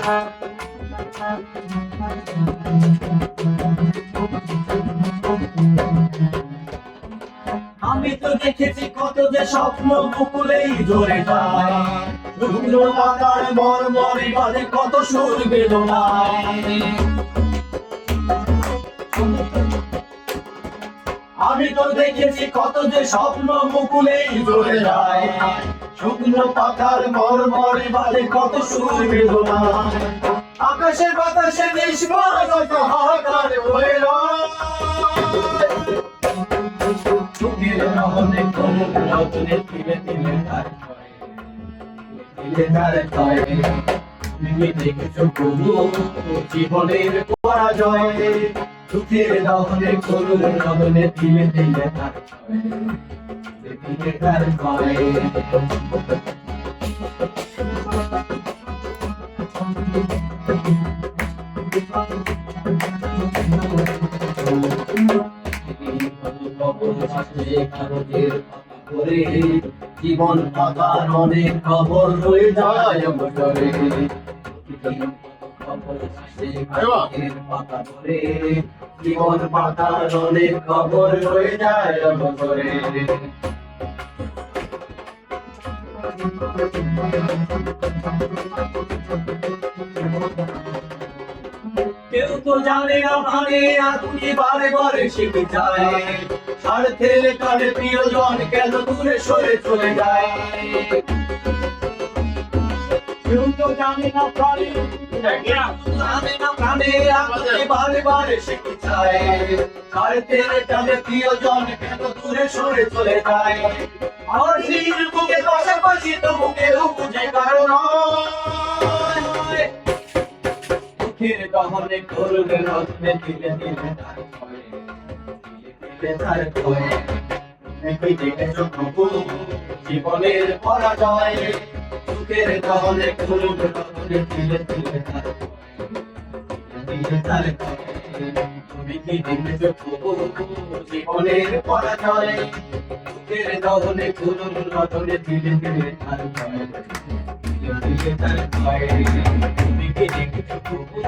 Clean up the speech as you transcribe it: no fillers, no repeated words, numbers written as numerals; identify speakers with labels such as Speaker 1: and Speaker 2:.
Speaker 1: আমি তো দেখেছি কত যে স্বপ্ন মুকুলেই ধরে যায়, শুকনো পাতার মরমরে বাজে কত সুর বেদনায়। আমি তো দেখেছি কত যে স্বপ্ন মুকুলেই ধরে যায়, শুকনো পাতার মরমরে বাজে কত সুর বেদনায়। আকাশে বাতাসে নিষ্পাপ হাহাকার হয়ে রয়, চোখের নহলে কোন রতনে তিলে তিলে তার ক্ষয়, তিলে তার ক্ষয়। তুমি দেখেছো প্রভু জীবনের পরাজয়, চোখের নহলে কোন রতনে তিলে তিলে তার ক্ষয়, তিলে তার ক্ষয়। জীবন পাতার অনেক খবর রয়ে যায় অবসরে, জীবন পাতার অনেক খবর রয়ে যায় অবসরে। কেউ তো জানে না মানে আর তুমি বারে বারে শিখে যায়, স্বার্থের কালে প্রিয়জন কেন দূরে সরে চলে যায়। কেউ তো জানে না প্রাণে বারে বারে শিখে যায়, স্বার্থের কালে প্রিয়জন কেন দূরে সরে চলে যায়। আমার শির বুকে পাশাপাশি তো বুকেও বুঝে কারণ চোখের দহনে করুণে রত্নে দিলে দিলে তার ক্ষয়, দিলে তার ক্ষয়। তুমি দেখেছো প্রভু জীবনের পরাজয়, চোখের দহনে করুণে রত্নে দিলে দিলে তার ক্ষয়, দিলে তার ক্ষয়। তুমি কি দেখেছো প্রভু জীবনের পরাজয়, চোখের দহনে করুণে রত্নে দিলে দিলে তার ক্ষয়, দিলে তার ক্ষয়। তুমি কি দেখেছো প্রভু